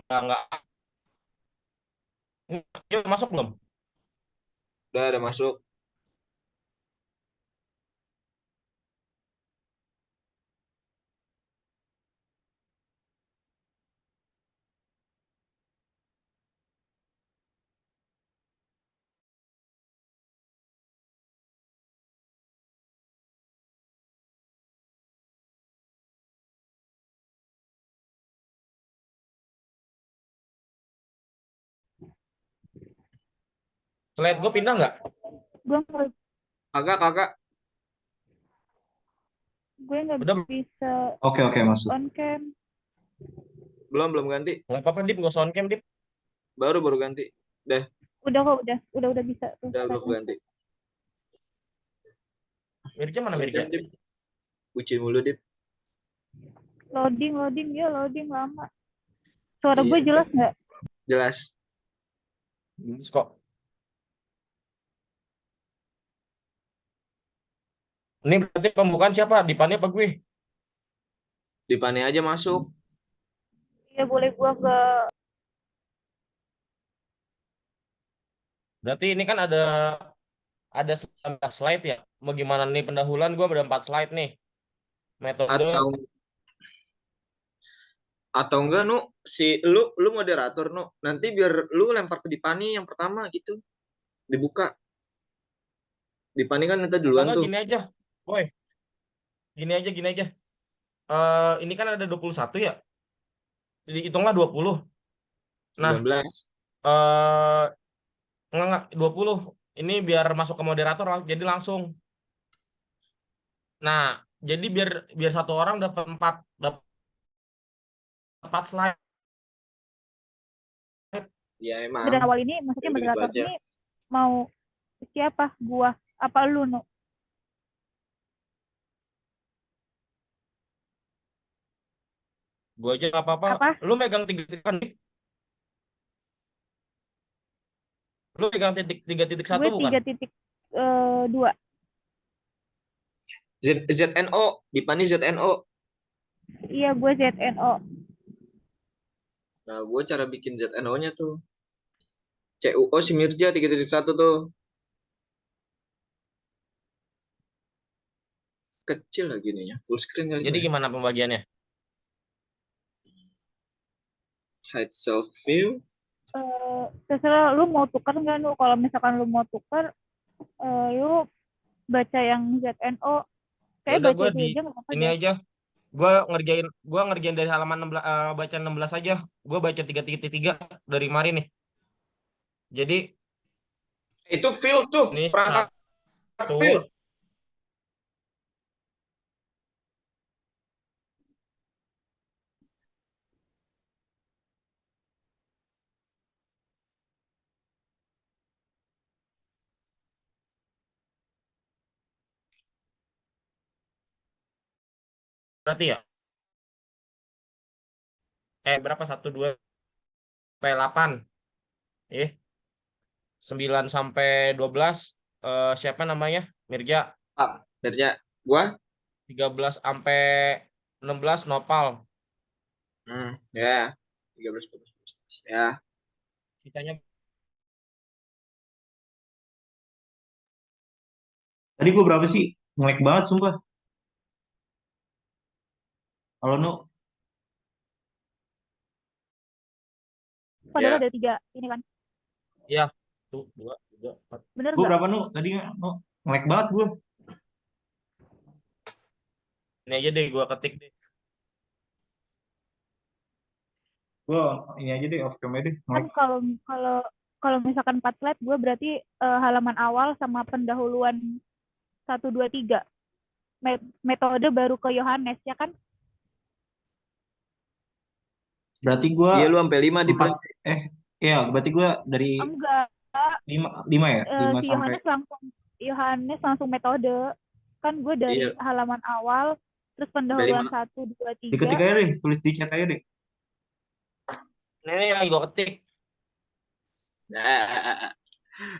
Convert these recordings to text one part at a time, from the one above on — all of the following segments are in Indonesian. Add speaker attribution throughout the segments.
Speaker 1: nggak Yuk, masuk belum?
Speaker 2: Udah ada masuk.
Speaker 1: Slide gue pindah nggak?
Speaker 3: Gue nggak
Speaker 2: Kagak, kakak.
Speaker 3: gue nggak
Speaker 1: Udah
Speaker 3: bisa
Speaker 4: Oke, oke, masuk.
Speaker 3: on cam.
Speaker 2: Belum ganti.
Speaker 1: nggak apa-apa Dip, nggak usah on cam Dip.
Speaker 2: Baru ganti. Dah,
Speaker 3: Udah kok, udah bisa tuh.
Speaker 2: udah ganti.
Speaker 1: Mirja mana Mirja?
Speaker 2: Jam, Dip. Bucin mulu, Dip.
Speaker 3: Loading ya, loading lama. Suara gue
Speaker 2: Iya.
Speaker 3: jelas nggak?
Speaker 2: Jelas.
Speaker 1: Jelas kok. Ini berarti pembukaan siapa? Dipannya apa gue?
Speaker 2: Dipane aja masuk.
Speaker 3: Iya boleh gue ke.
Speaker 1: Berarti ini kan ada 19 slide ya. Mau gimana nih pendahuluan, gue ada 4 slide nih. Metode.
Speaker 2: Atau enggak, Nu, si lu moderator, Nu. Nanti biar lu lempar ke Dipani yang pertama gitu. Dibuka. Dipani kan minta
Speaker 1: Atau
Speaker 2: duluan
Speaker 1: enggak
Speaker 2: tuh.
Speaker 1: gini aja. Woi, gini aja. Ini kan ada 21 ya. Jadi hitunglah 20. Nah,
Speaker 2: 19.
Speaker 1: eh enggak 20. Ini biar masuk ke moderator jadi langsung. Nah, jadi biar biar satu orang dapat 4 slide.
Speaker 2: Ya emang.
Speaker 3: Dari awal ini maksudnya
Speaker 2: Udah gitu
Speaker 3: moderator
Speaker 2: aja.
Speaker 3: ini mau siapa? Gua apa lu, Nu?
Speaker 1: Gue aja nggak apa-apa.
Speaker 3: Apa?
Speaker 1: Lu megang titik kan? Lu megang tiga titik satu
Speaker 3: Gue
Speaker 1: bukan?
Speaker 3: 3.2.
Speaker 2: ZNO, Dipani ZNO.
Speaker 3: Iya, gue ZNO.
Speaker 2: Nah, gue cara bikin ZNO-nya tuh. CUO si Mirja 3.1 tuh. Kecil lagi nih ya. Full screen kali
Speaker 1: Jadi
Speaker 2: ya.
Speaker 1: gimana pembagiannya?
Speaker 2: Hide self view.
Speaker 3: Terserah lu mau tukar nggak, Nu? Kalau misalkan lu mau tukar, lu baca yang ZNO.
Speaker 1: Ya
Speaker 3: Kayak
Speaker 1: udah
Speaker 3: baca
Speaker 1: gue
Speaker 3: itu
Speaker 1: di
Speaker 3: aja nggak apa-apa
Speaker 1: ini
Speaker 3: deh.
Speaker 1: aja. Gue ngerjain dari halaman 16, baca 16 aja. Gue baca 3.3 dari kemarin nih. Jadi
Speaker 2: Itu field tuh.
Speaker 1: ini
Speaker 2: Perangkat
Speaker 1: satu,
Speaker 2: field.
Speaker 1: berarti ya. Berapa? 1, 2, sampai 8. 9 sampai 12. Siapa namanya? Mirja.
Speaker 2: Ah, Mirja. Gua.
Speaker 1: 13 sampai 16 Nopal.
Speaker 2: Ya. 13, 14. Ya.
Speaker 1: Sisanya
Speaker 4: Tadi gue berapa sih? Ngelag banget, sumpah. Halo, Nu.
Speaker 3: Padahal
Speaker 2: Ya.
Speaker 3: ada 3 ini kan.
Speaker 1: ya. 1, 2, 3, 4.
Speaker 3: Bener
Speaker 4: Gue
Speaker 3: nggak?
Speaker 4: berapa, Nu? Tadi, Nu. Ngelag banget gue.
Speaker 1: Ini aja deh gue ketik deh.
Speaker 4: Gue ini aja deh, off cam aja deh.
Speaker 3: Kan
Speaker 4: Ngelag.
Speaker 3: kalau kalau kalau misalkan 4 slide, gue berarti halaman awal sama pendahuluan 1, 2, 3. Metode baru ke Yohanes ya kan?
Speaker 4: Berarti gue
Speaker 2: Iya, lu sampai 5 di
Speaker 4: 4, iya, berarti gue dari
Speaker 3: Enggak.
Speaker 4: 5 ya? 5
Speaker 3: Si
Speaker 4: sampai,
Speaker 3: Yohanes langsung metode. Kan gue dari
Speaker 2: Iya,
Speaker 3: halaman awal, terus
Speaker 2: sampai
Speaker 3: pendahuluan
Speaker 2: 5.
Speaker 3: 1, 2, 3.
Speaker 4: diketik aja deh, tulis di chat aja deh.
Speaker 1: Ini lagi gue ketik.
Speaker 2: Nah.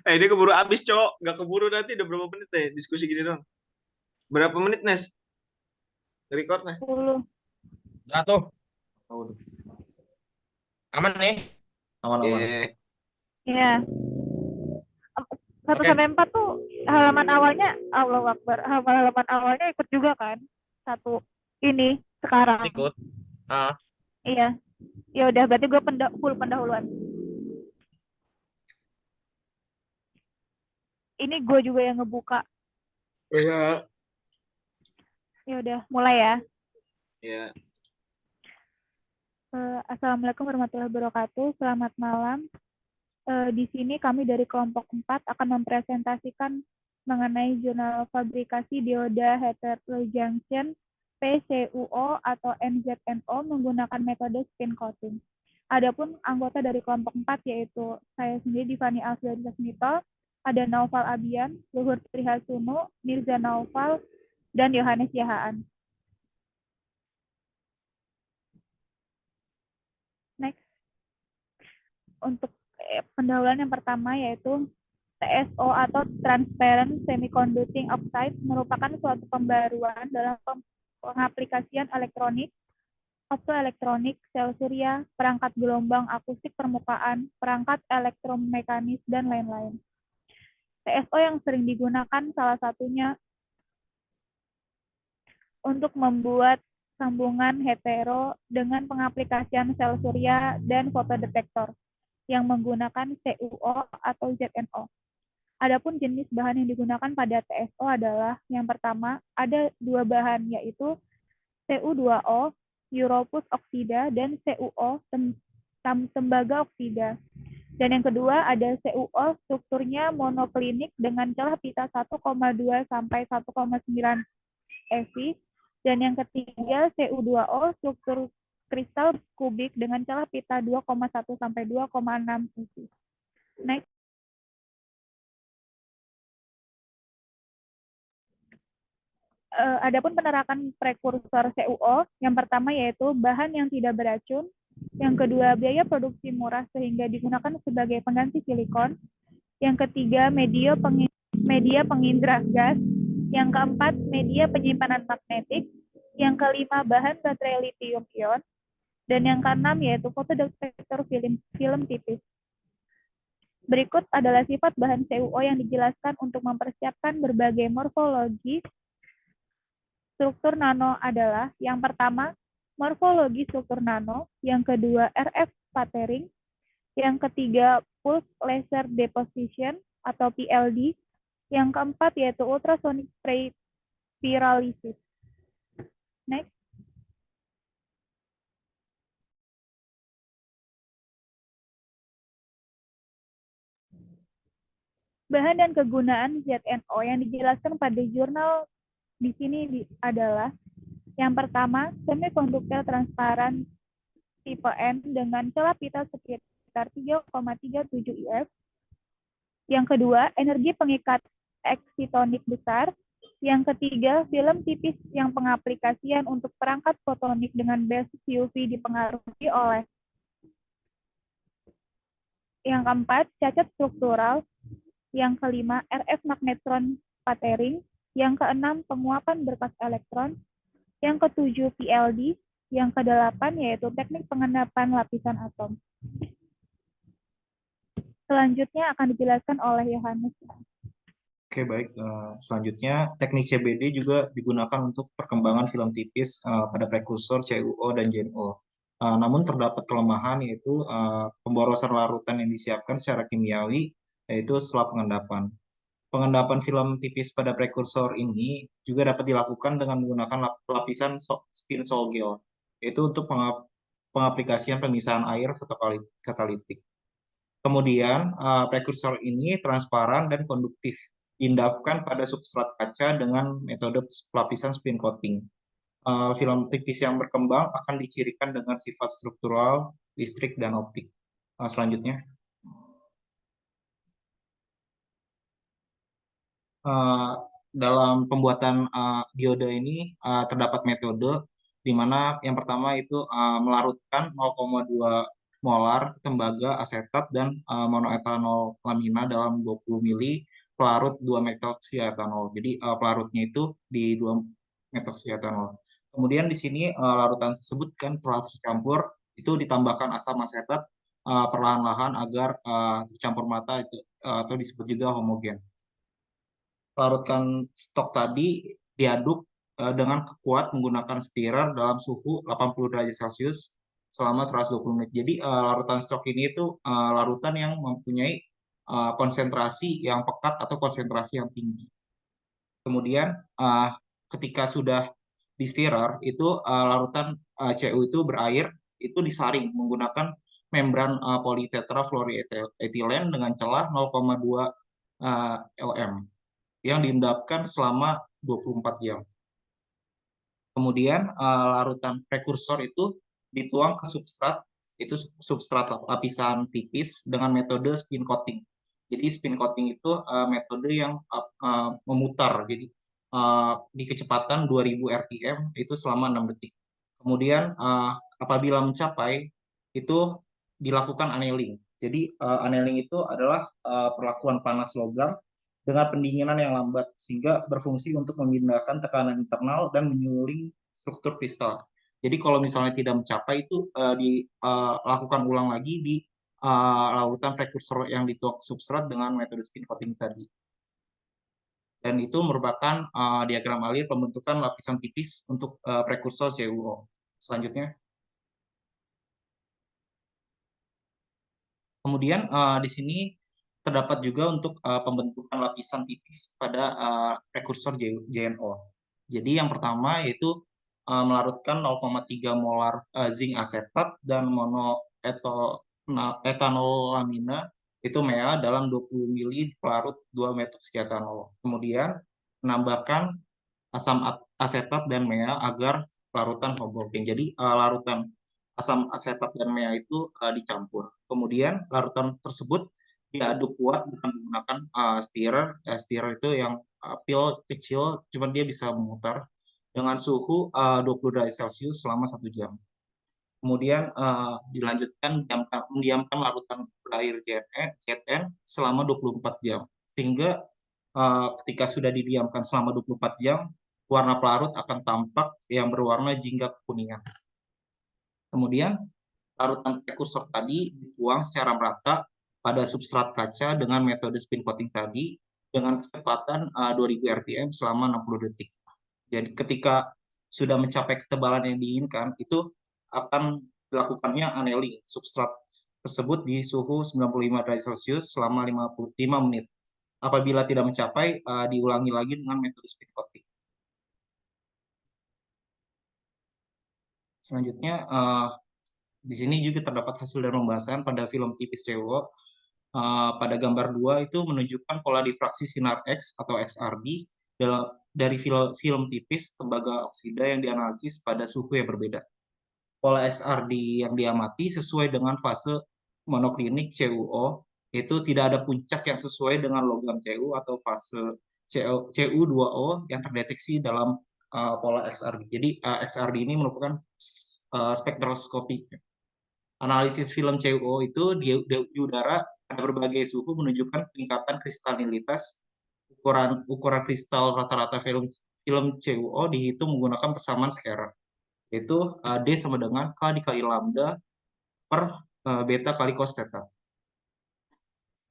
Speaker 2: Ini keburu habis, Cok. Gak keburu nanti udah berapa menit deh diskusi gini dong. Berapa menit, Nes? Recordnya?
Speaker 3: 10.
Speaker 1: Udah tuh.
Speaker 4: Oh, udah.
Speaker 1: Aman nih.
Speaker 4: Aman-aman.
Speaker 3: Iya. 1
Speaker 1: Oke,
Speaker 3: sampai 4 tuh halaman awalnya Allahu Akbar. Halaman awalnya ikut juga kan? Satu ini sekarang.
Speaker 1: ikut. Ah,
Speaker 3: Iya. Ya udah berarti gue full pendahuluan. Ini gue juga yang ngebuka.
Speaker 2: Iya.
Speaker 3: Ya udah mulai ya.
Speaker 2: Ya.
Speaker 3: Assalamualaikum warahmatullahi wabarakatuh. Selamat malam. Di sini kami dari kelompok 4 akan mempresentasikan mengenai jurnal fabrikasi dioda heterojunction PCUO atau NZNO menggunakan metode spin coating. Adapun anggota dari kelompok 4 yaitu saya sendiri Divani Alfian Smito, ada Naufal Abian, Luhur Trihasuno, Mirza Naufal, dan Yohanes Yahaan. Next. Untuk pendahuluan yang pertama yaitu TSO atau Transparent Semiconducting Oxide merupakan suatu pembaruan dalam pengaplikasian elektronik, optoelektronik, sel surya, perangkat gelombang akustik permukaan, perangkat elektromekanis, dan lain-lain. TSO yang sering digunakan salah satunya untuk membuat sambungan hetero dengan pengaplikasian sel surya dan fotodetektor yang menggunakan CUO atau ZNO. Adapun jenis bahan yang digunakan pada TSO adalah yang pertama ada 2 bahan yaitu Cu2O, Europus oksida, dan CuO, tembaga oksida. Dan yang kedua ada CuO, strukturnya monoklinik dengan celah pita 1,2 sampai 1,9 eV. Dan yang ketiga Cu2O, struktur kristal kubik dengan celah pita 2,1 sampai 2,6 eV. Next. Adapun penerapan prekursor CuO, yang pertama yaitu bahan yang tidak beracun, yang kedua biaya produksi murah sehingga digunakan sebagai pengganti silikon, yang ketiga media pengindra gas, yang keempat media penyimpanan magnetik, yang kelima bahan baterai lithium ion, dan yang keenam yaitu fotodetektor film tipis. Berikut adalah sifat bahan CuO yang dijelaskan untuk mempersiapkan berbagai morfologi struktur nano adalah yang pertama, morfologi struktur nano, yang kedua RF sputtering, yang ketiga pulse laser deposition atau PLD, yang keempat yaitu ultrasonic spray pyrolysis. Next. Bahan dan kegunaan ZNO yang dijelaskan pada jurnal di sini adalah yang pertama, semikonduktor transparan tipe N dengan celah pita sekitar 3,37 IF. Yang kedua, energi pengikat eksitonik besar. Yang ketiga, film tipis yang pengaplikasian untuk perangkat fotonik dengan basis UV dipengaruhi oleh. Yang keempat, cacat struktural. Yang kelima, RF magnetron sputtering. Yang keenam, penguapan berkas elektron. Yang ketujuh, PLD. Yang kedelapan, yaitu teknik pengendapan lapisan atom. Selanjutnya akan dijelaskan oleh Yohanes.
Speaker 4: Oke, baik. Selanjutnya, teknik CBD juga digunakan untuk perkembangan film tipis pada prekursor CuO dan JNO. Namun terdapat kelemahan yaitu pemborosan larutan yang disiapkan secara kimiawi, yaitu setelah pengendapan. Pengendapan film tipis pada prekursor ini juga dapat dilakukan dengan menggunakan lapisan spin sol gel, yaitu untuk pengaplikasian pemisahan air fotokatalitik. Kemudian, prekursor ini transparan dan konduktif, diendapkan pada substrat kaca dengan metode lapisan spin coating. Film tipis yang berkembang akan dicirikan dengan sifat struktural, listrik, dan optik. Selanjutnya. Dalam pembuatan dioda ini terdapat metode di mana yang pertama itu melarutkan 0,2 molar tembaga asetat dan monoetanol lamina dalam 20 mili pelarut 2 metoksietanol. Jadi pelarutnya itu di 2 metoksietanol. Kemudian di sini larutan tersebut kan telah tercampur itu ditambahkan asam asetat perlahan-lahan agar tercampur mata itu atau disebut juga homogen. Larutkan stok tadi diaduk dengan kuat menggunakan stirrer dalam suhu 80 derajat Celcius selama 120 menit. Jadi larutan stok ini itu larutan yang mempunyai konsentrasi yang pekat atau konsentrasi yang tinggi. Kemudian ketika sudah di stirrer itu larutan CU itu berair itu disaring menggunakan membran politetrafluoroetilen dengan celah 0,2 lm yang diendapkan selama 24 jam. Kemudian larutan prekursor itu dituang ke substrat, itu substrat lapisan tipis dengan metode spin coating. Jadi spin coating itu metode yang memutar, jadi di kecepatan 2000 rpm itu selama 6 detik. Kemudian apabila mencapai itu dilakukan annealing. Jadi annealing itu adalah perlakuan panas logam dengan pendinginan yang lambat sehingga berfungsi untuk memindahkan tekanan internal dan menyuling struktur kristal. Jadi kalau misalnya tidak mencapai itu dilakukan ulang lagi di larutan prekursor yang dituang substrat dengan metode spin coating tadi. Dan itu merupakan diagram alir pembentukan lapisan tipis untuk prekursor CuO. Selanjutnya. Kemudian di sini terdapat juga untuk pembentukan lapisan tipis pada prekursor JNO. Jadi yang pertama yaitu melarutkan 0,3 molar zinc asetat dan monoetanolamina itu MEA dalam 20 mili pelarut 2 metoxyethanol. Kemudian menambahkan asam asetat dan MEA agar larutan homogen. Jadi larutan asam asetat dan MEA itu dicampur. Kemudian larutan tersebut diaduk kuat dengan menggunakan stirrer. Stirrer itu yang pil kecil, cuma dia bisa memutar dengan suhu 20 derajat Celcius selama 1 jam. Kemudian dilanjutkan mendiamkan larutan berair ZN selama 24 jam. Sehingga ketika sudah didiamkan selama 24 jam, warna pelarut akan tampak yang berwarna jingga kekuningan. Kemudian larutan prekursor tadi dituang secara merata pada substrat kaca dengan metode spin coating tadi dengan kecepatan 2000 rpm selama 60 detik. Jadi ketika sudah mencapai ketebalan yang diinginkan, itu akan dilakukannya annealing substrat tersebut di suhu 95 derajat Celcius selama 55 menit. Apabila tidak mencapai, diulangi lagi dengan metode spin coating. Selanjutnya, di sini juga terdapat hasil dari pembahasan pada film tipis CuO. Pada gambar 2 itu menunjukkan pola difraksi sinar X atau XRD dari film tipis tembaga oksida yang dianalisis pada suhu yang berbeda. Pola XRD yang diamati sesuai dengan fase monoklinik CuO, yaitu tidak ada puncak yang sesuai dengan logam Cu atau fase Cu2O yang terdeteksi dalam pola XRD. Jadi XRD ini merupakan spektroskopi. Analisis film CuO itu di udara pada berbagai suhu menunjukkan peningkatan kristalinitas. Ukuran kristal rata-rata film CuO dihitung menggunakan persamaan scalar, yaitu D sama dengan K dikali lambda per beta kali cos theta.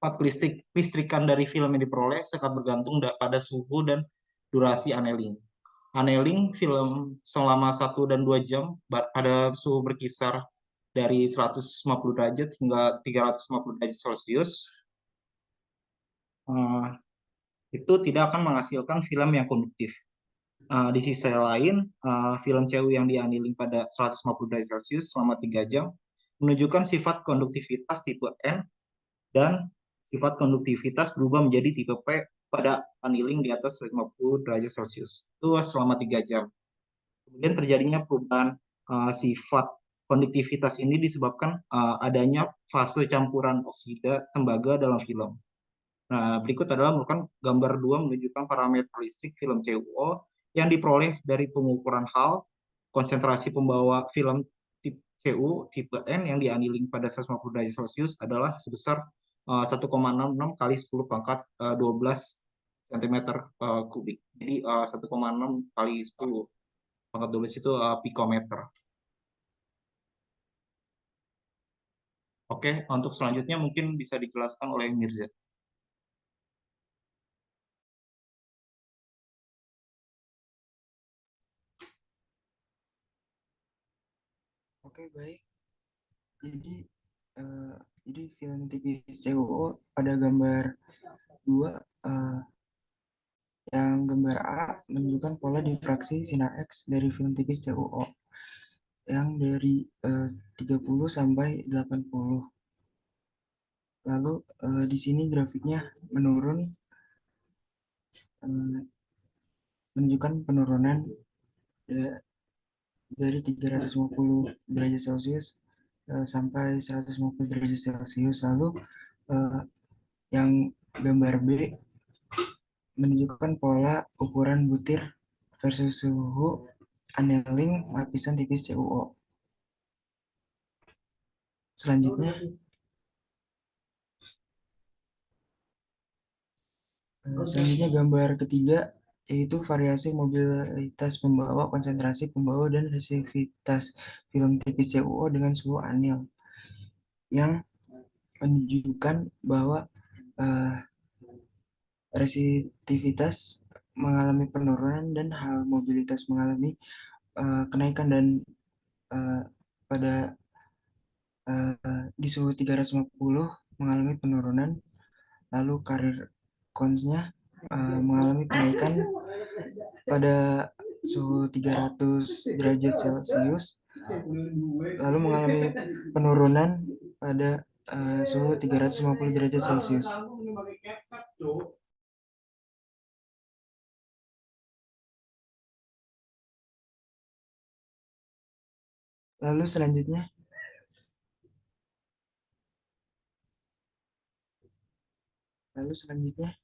Speaker 4: Kelistrikan dari film yang diperoleh sangat bergantung pada suhu dan durasi annealing. Annealing film selama 1 dan 2 jam pada suhu berkisar dari 150 derajat hingga 350 derajat Celcius itu tidak akan menghasilkan film yang konduktif. Di sisi lain, film CuO yang diannealing pada 150 derajat Celcius selama 3 jam menunjukkan sifat konduktivitas tipe N dan sifat konduktivitas berubah menjadi tipe P pada annealing di atas 150 derajat Celcius. Itu selama 3 jam. Kemudian terjadinya perubahan sifat konduktivitas ini disebabkan adanya fase campuran oksida tembaga dalam film. Nah, berikut adalah merupakan gambar 2 menunjukkan parameter listrik film CuO yang diperoleh dari pengukuran Hall, konsentrasi pembawa film CuO tipe N yang diannealing pada 150 derajat Celcius adalah sebesar 1,66 kali 10 pangkat 12 cm kubik. Jadi 1,6 kali 10 pangkat 12 itu pikometer. Oke, untuk selanjutnya mungkin bisa dijelaskan oleh Mirza.
Speaker 5: Oke, baik. Jadi eh, jadi film tipis COO pada gambar 2, yang gambar A menunjukkan pola difraksi sinar X dari film tipis COO yang dari 30 sampai 80. Lalu di sini grafiknya menurun, eh, menunjukkan penurunan dari 350 derajat Celcius sampai 150 derajat Celcius. Lalu eh, yang gambar B menunjukkan pola ukuran butir versus suhu annealing lapisan tipis CuO. Selanjutnya, gambar ketiga yaitu variasi mobilitas pembawa, konsentrasi pembawa, dan resistivitas film tipis CuO dengan suhu anil yang menunjukkan bahwa eh, resistivitas mengalami penurunan dan hal mobilitas mengalami kenaikan, dan eh, pada di suhu 350 mengalami penurunan, lalu karir cons-nya mengalami kenaikan pada suhu 300 derajat Celcius, lalu mengalami penurunan pada suhu 350 derajat Celcius. Lalu selanjutnya, lalu selanjutnya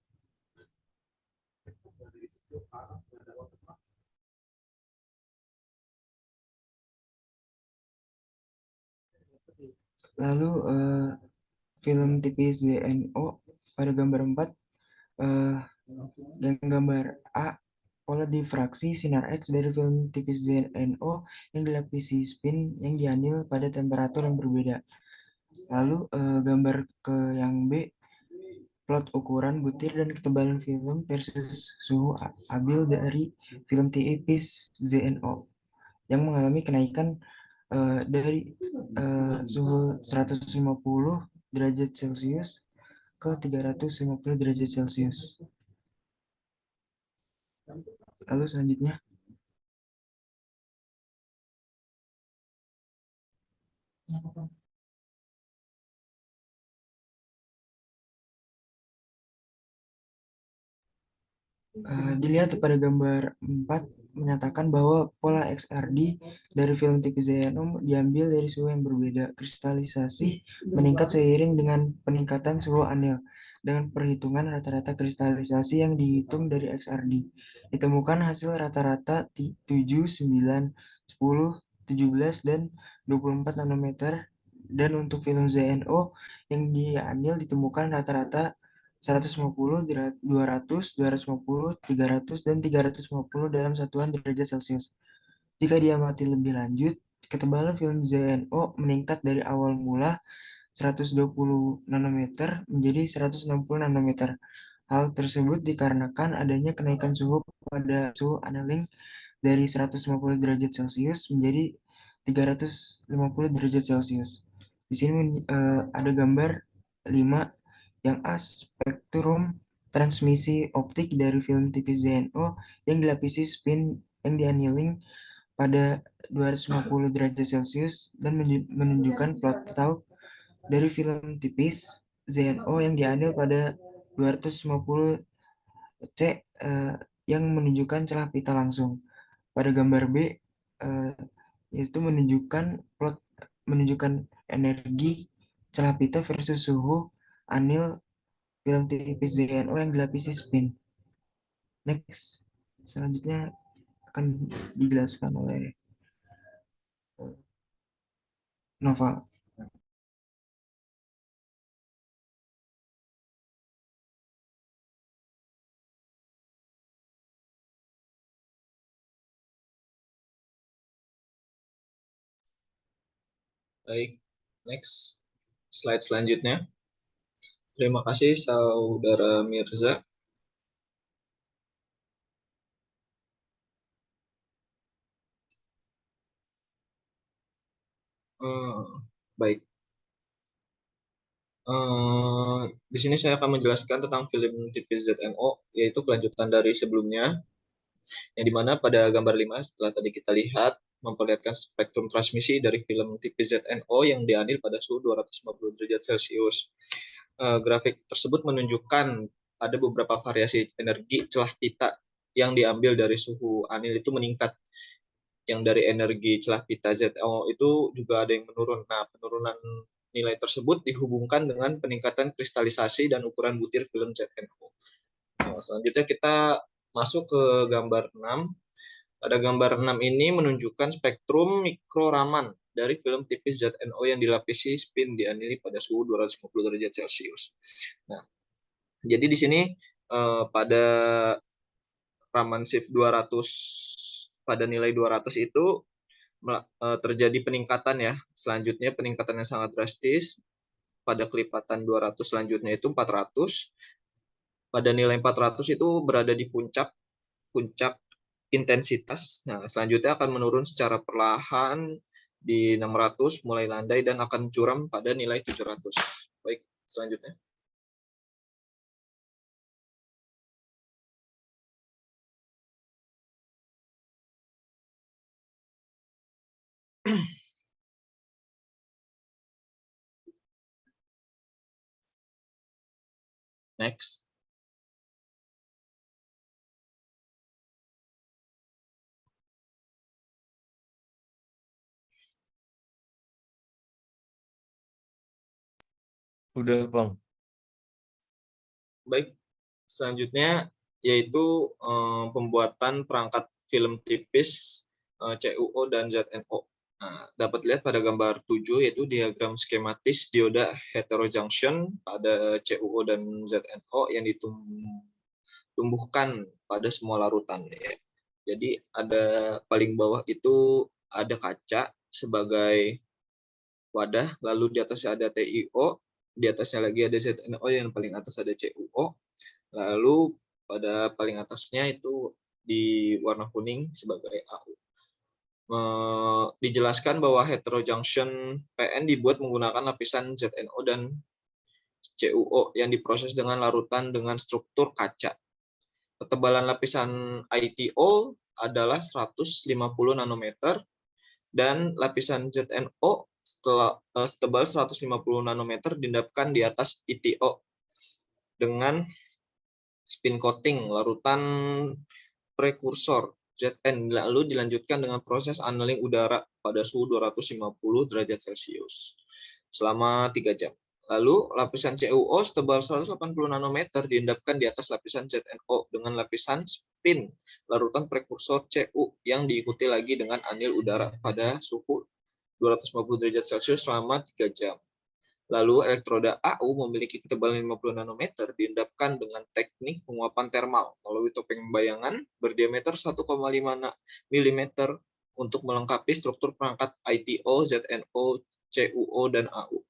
Speaker 5: lalu film tipis ZNO pada gambar 4, dan gambar A pola difraksi sinar X dari film tipis ZNO yang dilapisi spin yang diambil pada temperatur yang berbeda. Lalu gambar ke yang B, plot ukuran butir dan ketebalan film versus suhu abil dari film tipis ZNO yang mengalami kenaikan dari suhu 150 derajat Celcius ke 350 derajat Celcius. Lalu selanjutnya, dilihat pada gambar 4 menyatakan bahwa pola XRD dari film tipis ZNO diambil dari suhu yang berbeda. Kristalisasi meningkat seiring dengan peningkatan suhu anil. Dengan perhitungan rata-rata kristalisasi yang dihitung dari XRD, ditemukan hasil rata-rata 7, 9, 10, 17, dan 24 nanometer. Dan untuk film ZNO yang diambil ditemukan rata-rata 150, 200, 250, 300, dan 350 dalam satuan derajat Celcius. Jika diamati lebih lanjut, ketebalan film ZNO meningkat dari awal mula 120 nanometer menjadi 160 nanometer. Hal tersebut dikarenakan adanya kenaikan suhu pada suhu annealing dari 150 derajat Celcius menjadi 350 derajat Celcius. Di sini ada gambar 5 yang A, spektrum transmisi optik dari film tipis ZNO yang dilapisi spin yang diannealing pada 250 derajat Celcius dan menunjukkan plot tau dari film tipis ZNO yang diambil pada 250 C yang menunjukkan celah pita langsung. Pada gambar B yaitu menunjukkan energi celah pita versus suhu anil film tipis ZNO yang dilapisi spin. Next, selanjutnya akan dijelaskan oleh Nova.
Speaker 2: Baik, next. slide selanjutnya. Terima kasih Saudara Mirza. Baik. Di sini saya akan menjelaskan tentang film tipis ZNO, yaitu kelanjutan dari sebelumnya, yang dimana pada gambar 5 setelah tadi kita lihat memperlihatkan spektrum transmisi dari film tipis ZNO yang diambil pada suhu 250 derajat Celcius. Grafik tersebut menunjukkan ada beberapa variasi energi celah pita yang diambil dari suhu anil itu meningkat. Yang dari energi celah pita ZNO itu juga ada yang menurun. Nah, penurunan nilai tersebut dihubungkan dengan peningkatan kristalisasi dan ukuran butir film ZNO. Nah, selanjutnya kita masuk ke gambar 6. Pada gambar 6 ini menunjukkan spektrum mikroraman dari film tipis ZNO yang dilapisi spin dianili pada suhu 250 derajat Celcius. Nah, jadi di sini pada Raman shift 200 pada nilai 200 itu terjadi peningkatan ya. Selanjutnya peningkatan yang sangat drastis. Pada kelipatan 200 selanjutnya itu 400. Pada nilai 400 itu berada di puncak intensitas. Nah, selanjutnya akan menurun secara perlahan di 600 mulai landai dan akan curam pada nilai 700. Baik, selanjutnya. Next.
Speaker 1: Udah, Bang.
Speaker 2: Baik, selanjutnya yaitu pembuatan perangkat film tipis CUO dan ZNO. Nah, dapat lihat pada gambar 7 yaitu diagram skematis dioda heterojunction pada CUO dan ZNO yang ditumbuhkan pada semua larutan. Ya. Jadi ada paling bawah itu ada kaca sebagai wadah, lalu di atasnya ada TiO, di atasnya lagi ada ZNO, yang paling atas ada CUO, lalu pada paling atasnya itu di warna kuning sebagai AU. Dijelaskan bahwa heterojunction PN dibuat menggunakan lapisan ZNO dan CUO yang diproses dengan larutan dengan struktur kaca. Ketebalan lapisan ITO adalah 150 nanometer dan lapisan ZNO setebal 150 nanometer diendapkan di atas ITO dengan spin coating larutan prekursor ZN, lalu dilanjutkan dengan proses annealing udara pada suhu 250 derajat Celcius selama 3 jam. Lalu lapisan CUO setebal 180 nanometer diendapkan di atas lapisan ZNO dengan lapisan spin larutan prekursor CU yang diikuti lagi dengan anil udara pada suhu 250 derajat Celcius selama 3 jam. Lalu elektroda AU memiliki ketebalan 50 nanometer diendapkan dengan teknik penguapan termal melalui topeng bayangan berdiameter 1,5 mm untuk melengkapi struktur perangkat ITO, ZNO, CUO, dan AU.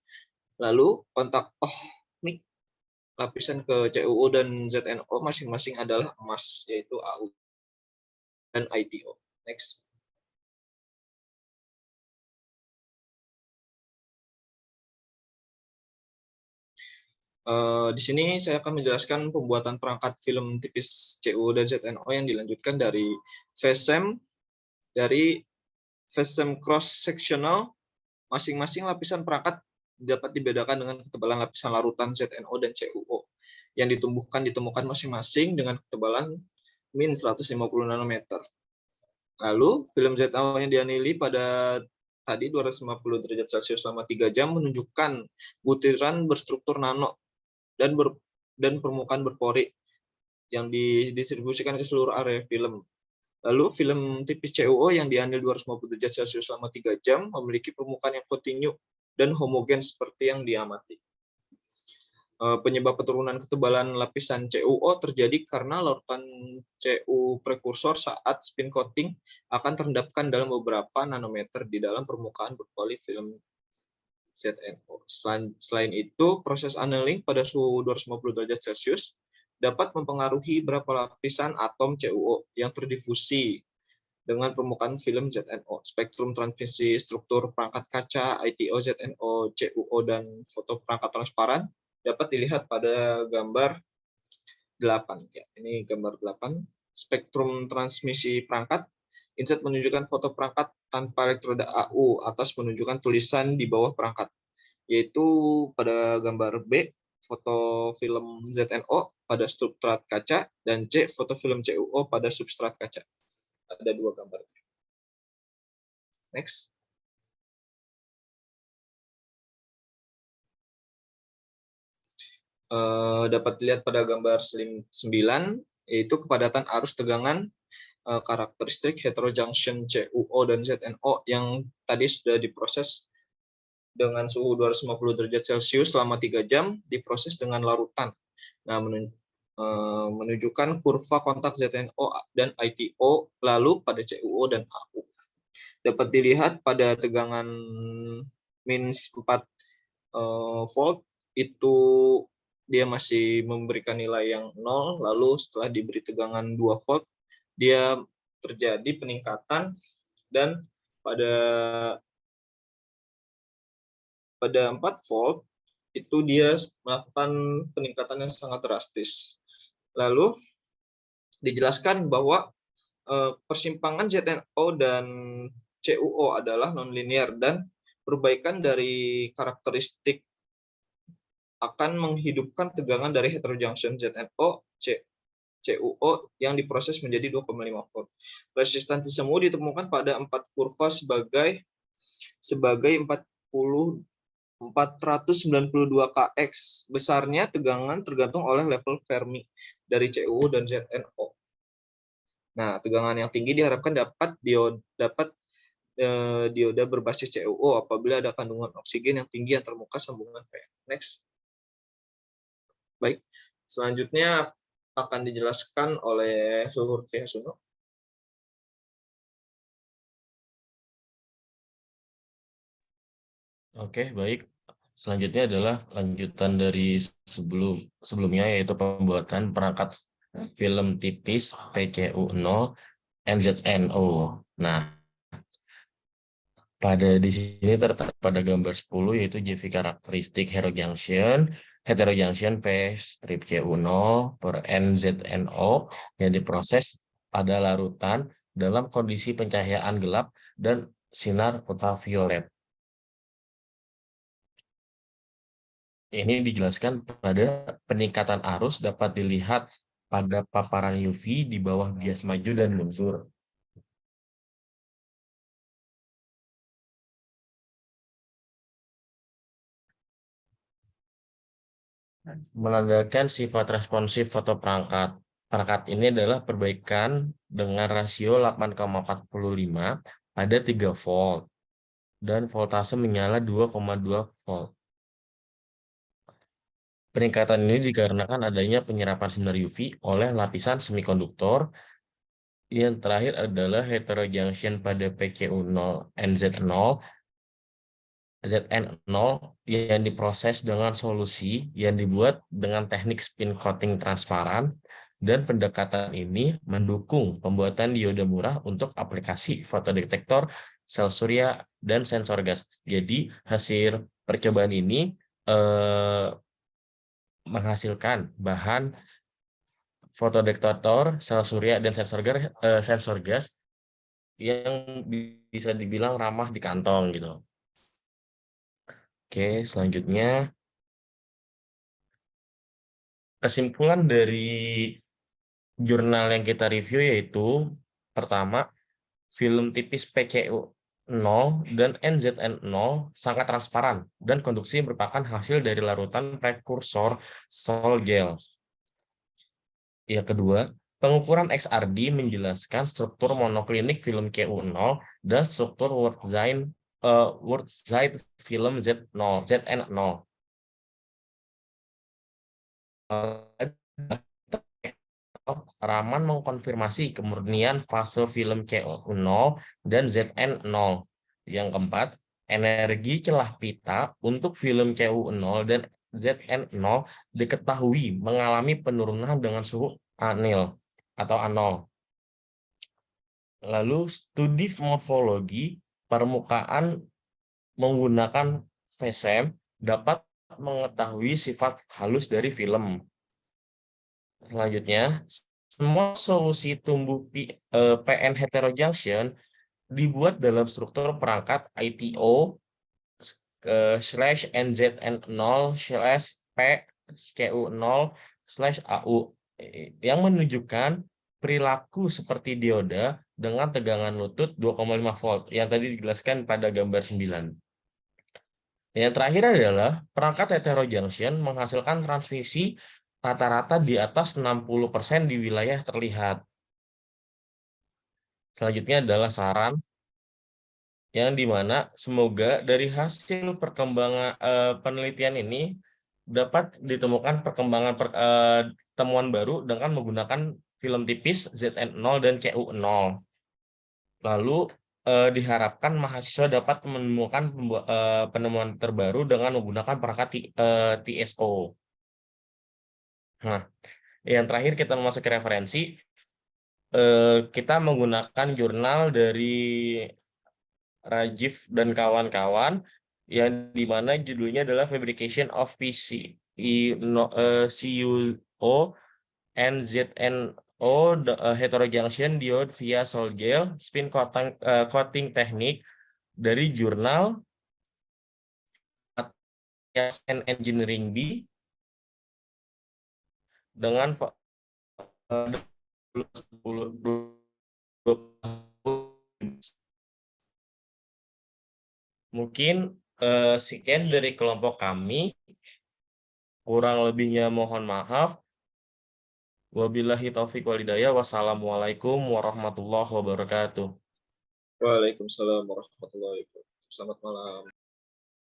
Speaker 2: Lalu kontak ohmik lapisan ke CUO dan ZNO masing-masing adalah emas, yaitu AU dan ITO. Next. Di sini saya akan menjelaskan pembuatan perangkat film tipis CUO dan ZNO yang dilanjutkan dari phase cross sectional. Masing-masing lapisan perangkat dapat dibedakan dengan ketebalan lapisan larutan ZNO dan CUO yang ditemukan masing-masing dengan ketebalan min 150 nanometer. Lalu film ZNO yang dianili pada tadi 250 derajat Celcius selama 3 jam menunjukkan butiran berstruktur nano dan permukaan berpori yang didistribusikan ke seluruh area film. Lalu film tipis CUO yang dianil 250 derajat Celcius selama 3 jam memiliki permukaan yang kontinu dan homogen seperti yang diamati. Penyebab penurunan ketebalan lapisan CUO terjadi karena larutan CU prekursor saat spin coating akan terendapkan dalam beberapa nanometer di dalam permukaan berpoli film ZNO. Selain itu, proses annealing pada suhu 250 derajat Celcius dapat mempengaruhi berapa lapisan atom CuO yang terdifusi dengan permukaan film ZNO. Spektrum transmisi struktur perangkat kaca, ITO, ZNO, CuO, dan foto perangkat transparan dapat dilihat pada gambar 8. Ya, ini gambar 8. Spektrum transmisi perangkat. Insert menunjukkan foto perangkat tanpa elektroda AU, atas menunjukkan tulisan di bawah perangkat, yaitu pada gambar B, foto film ZNO pada substrat kaca, dan C, foto film CuO pada substrat kaca. Ada 2 gambar. Next. Dapat dilihat pada gambar 9, yaitu kepadatan arus tegangan karakteristik heterojunction CuO dan ZNO yang tadi sudah diproses dengan suhu 250 derajat Celcius selama 3 jam, diproses dengan larutan. Nah, menunjukkan kurva kontak ZNO dan ITO, lalu pada CuO dan AU. Dapat dilihat pada tegangan minus 4 volt, itu dia masih memberikan nilai yang 0, lalu setelah diberi tegangan 2 volt, dia terjadi peningkatan, dan pada 4 volt itu dia melakukan peningkatan yang sangat drastis. Lalu dijelaskan bahwa persimpangan ZNO dan CuO adalah nonlinear, dan perbaikan dari karakteristik akan menghidupkan tegangan dari heterojunction ZNO CuO yang diproses menjadi 2,5 volt. Resistansi semu ditemukan pada 4 kurva sebagai 492 kx. Besarnya tegangan tergantung oleh level Fermi dari CuO dan ZNO. Nah, tegangan yang tinggi diharapkan dapat dioda berbasis CuO apabila ada kandungan oksigen yang tinggi yang termuka sambungan PN. Next. Baik, selanjutnya akan dijelaskan oleh Suhur Triasuno.
Speaker 1: Oke, baik. Selanjutnya adalah lanjutan dari sebelumnya, yaitu pembuatan perangkat film tipis PCU0 NZNO. Nah, di sini terdapat pada gambar 10, yaitu JV karakteristik heterojunction P strip CU0 per NZNO yang diproses pada larutan dalam kondisi pencahayaan gelap dan sinar ultraviolet. Ini dijelaskan pada peningkatan arus dapat dilihat pada paparan UV di bawah bias maju dan mundur. Menandakan sifat responsif fotoperangkat. Perangkat ini adalah perbaikan dengan rasio 8,45 pada 3 volt dan voltase menyala 2,2 volt. Peningkatan ini dikarenakan adanya penyerapan sinar UV oleh lapisan semikonduktor. Yang terakhir adalah heterojunction pada PCU0 NZ0 ZN0 yang diproses dengan solusi yang dibuat dengan teknik spin coating transparan, dan pendekatan ini mendukung pembuatan dioda murah untuk aplikasi fotodetektor, sel surya, dan sensor gas. Jadi hasil percobaan ini menghasilkan bahan fotodetektor, sel surya, dan sensor gas yang bisa dibilang ramah di kantong gitu. Oke, selanjutnya kesimpulan dari jurnal yang kita review yaitu pertama, film tipis PCU0 dan NZN0 sangat transparan dan konduksi merupakan hasil dari larutan prekursor sol gel. Yang kedua, pengukuran XRD menjelaskan struktur monoklinik film CU0 dan struktur Wurtzite film ZN0. Raman mengkonfirmasi kemurnian fase film CU0 dan ZN0. Yang keempat, energi celah pita untuk film CU0 dan ZN0 diketahui mengalami penurunan dengan suhu anil atau A0. Lalu studi morfologi permukaan menggunakan VSEM dapat mengetahui sifat halus dari film. Selanjutnya, semua solusi tumbuh PN heterojunction dibuat dalam struktur perangkat ITO slash NZN0 slash P CU0 slash AU yang menunjukkan perilaku seperti dioda dengan tegangan lutut 2,5 volt yang tadi dijelaskan pada gambar 9. Yang terakhir adalah perangkat heterojunction menghasilkan transmisi rata-rata di atas 60% di wilayah terlihat. Selanjutnya adalah saran yang dimana semoga dari hasil perkembangan penelitian ini dapat ditemukan perkembangan temuan baru dengan menggunakan film tipis ZN0 dan CU0. Lalu diharapkan mahasiswa dapat menemukan penemuan terbaru dengan menggunakan perangkat TSO. Nah, yang terakhir kita memasuki referensi. Kita menggunakan jurnal dari Rajiv dan kawan-kawan yang dimana judulnya adalah Fabrication of CuO and ZNO heterojunction diode via sol gel spin coating technique dari jurnal Engineering B dengan mungkin sekian dari kelompok kami. Kurang lebihnya mohon maaf. Wabillahi taufiq wal hidayah. Wassalamualaikum warahmatullahi wabarakatuh.
Speaker 2: Waalaikumsalam warahmatullahi wabarakatuh. Selamat malam.